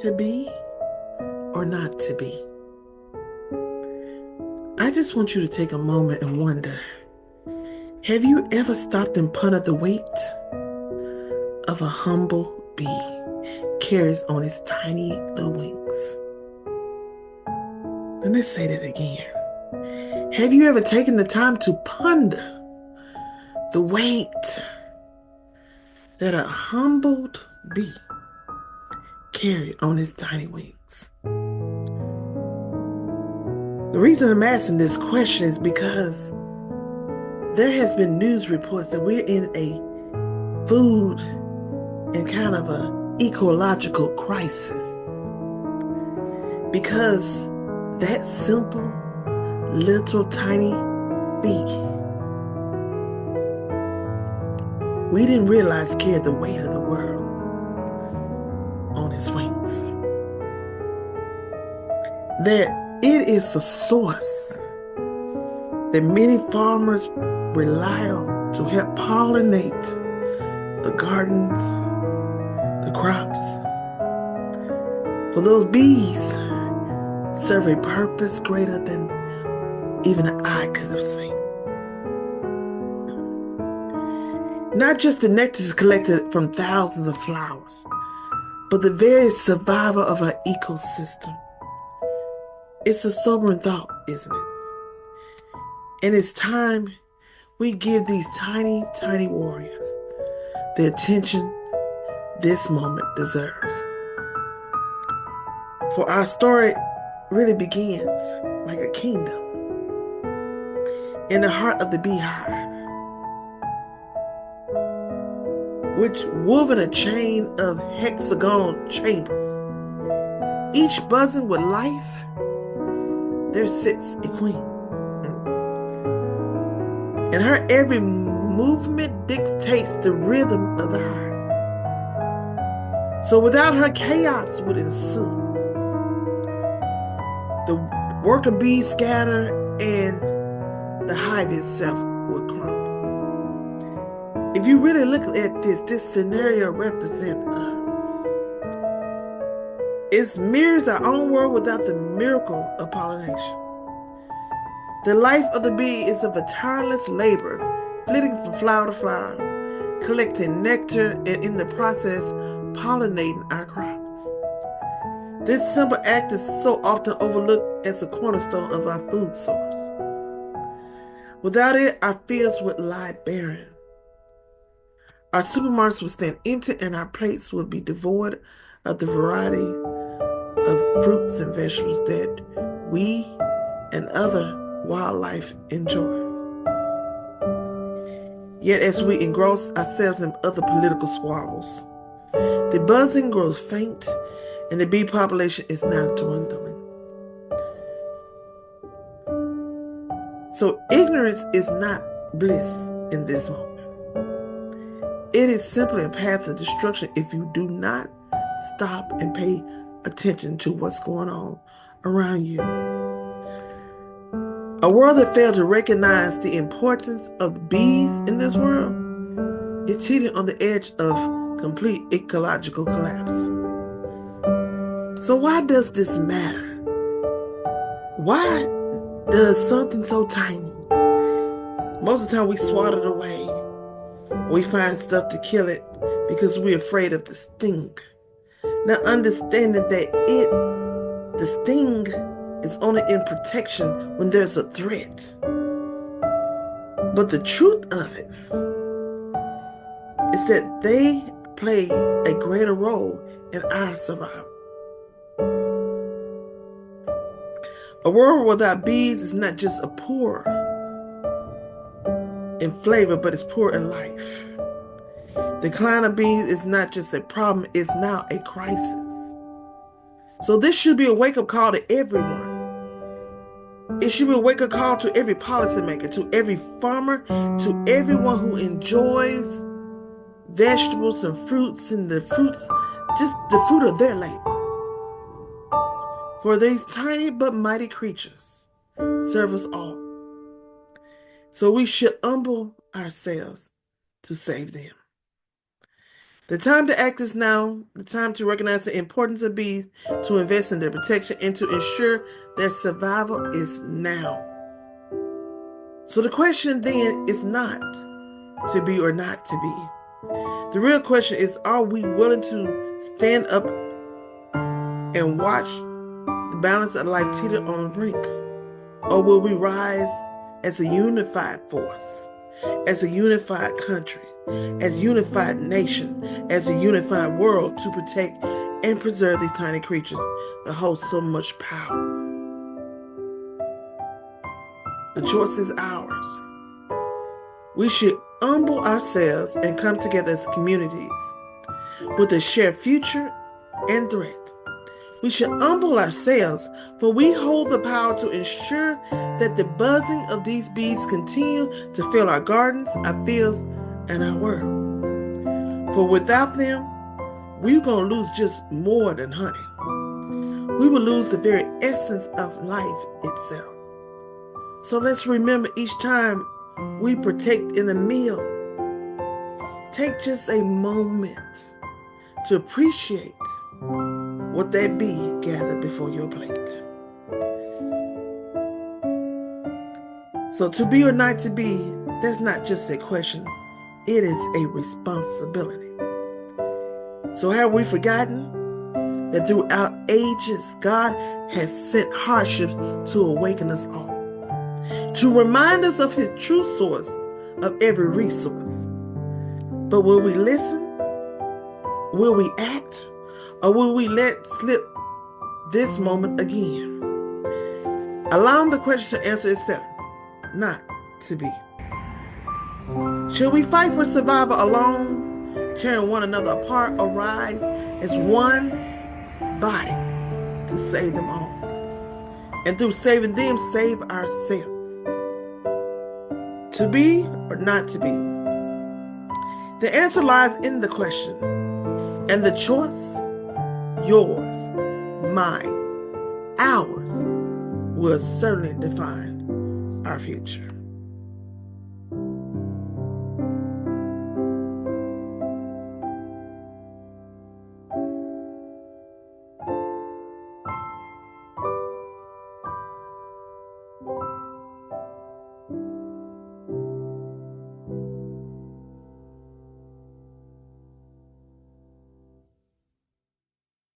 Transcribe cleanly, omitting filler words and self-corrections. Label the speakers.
Speaker 1: to be or not to be? I just want you to take a moment and wonder, have you ever stopped and pondered the weight of a humble bee carries on its tiny little wings? And let's say that again. Have you ever taken the time to ponder the weight that a humbled bee carries on its tiny wings? The reason I'm asking this question is because there has been news reports that we're in a food and kind of a ecological crisis because that simple little tiny bee we didn't realize carried the weight of the world on its wings. That it is a source that many farmers rely on to help pollinate the gardens, the crops. For those bees serve a purpose greater than even an eye could have seen. Not just the nectar is collected from thousands of flowers, but the very survival of our ecosystem. It's a sobering thought, isn't it? And it's time we give these tiny, tiny warriors the attention this moment deserves. For our story really begins like a kingdom in the heart of the beehive, which woven a chain of hexagonal chambers, each buzzing with life. There sits a queen, and her every movement dictates the rhythm of the hive. So without her, chaos would ensue. The worker bees scatter, and the hive itself would crumble. If you really look at this scenario represents us. It mirrors our own world without the miracle of pollination. The life of the bee is of a tireless labor, flitting from flower to flower, collecting nectar, and in the process, pollinating our crops. This simple act is so often overlooked as a cornerstone of our food source. Without it, our fields would lie barren. Our supermarkets would stand empty, and our plates would be devoid of the variety of fruits and vegetables that we and other wildlife enjoy. Yet as we engross ourselves in other political squabbles, the buzzing grows faint and the bee population is now dwindling. So ignorance is not bliss in this moment. It is simply a path of destruction if you do not stop and pay attention to what's going on around you. A world that failed to recognize the importance of bees in this world is teetering on the edge of complete ecological collapse. So why does this matter? Why does something so tiny, most of the time we swat it away, we find stuff to kill it because we're afraid of the sting? Now understanding that the sting is only in protection when there's a threat. But the truth of it is that they play a greater role in our survival. A world without bees is not just a poor in flavor, but it's poor in life. The decline of bees is not just a problem, it's now a crisis. So this should be a wake-up call to everyone. It should be a wake-up call to every policymaker, to every farmer, to everyone who enjoys vegetables and fruits and just the fruit of their labor. For these tiny but mighty creatures serve us all. So we should humble ourselves to save them. The time to act is now. The time to recognize the importance of bees, to invest in their protection, and to ensure their survival is now. So the question then is not to be or not to be. The real question is, are we willing to stand up and watch the balance of life teeter on the brink? Or will we rise as a unified force, as a unified country, as a unified nation, as a unified world to protect and preserve these tiny creatures that hold so much power? The choice is ours. We should humble ourselves and come together as communities with a shared future and threat. We should humble ourselves, for we hold the power to ensure that the buzzing of these bees continue to fill our gardens, our fields, and our world. For without them, we're going to lose just more than honey. We will lose the very essence of life itself. So let's remember, each time we partake in a meal, take just a moment to appreciate what that bee gathered before your plate. So to be or not to be, that's not just a question, it is a responsibility. So have we forgotten that throughout ages, God has sent hardships to awaken us all, to remind us of His true source of every resource? But will we listen? Will we act? Or will we let slip this moment again? Allowing the question to answer itself, not to be. Should we fight for survival alone, tearing one another apart, or rise as one body to save them all? And through saving them, save ourselves. To be or not to be? The answer lies in the question. And the choice, yours, mine, ours, will certainly define our future.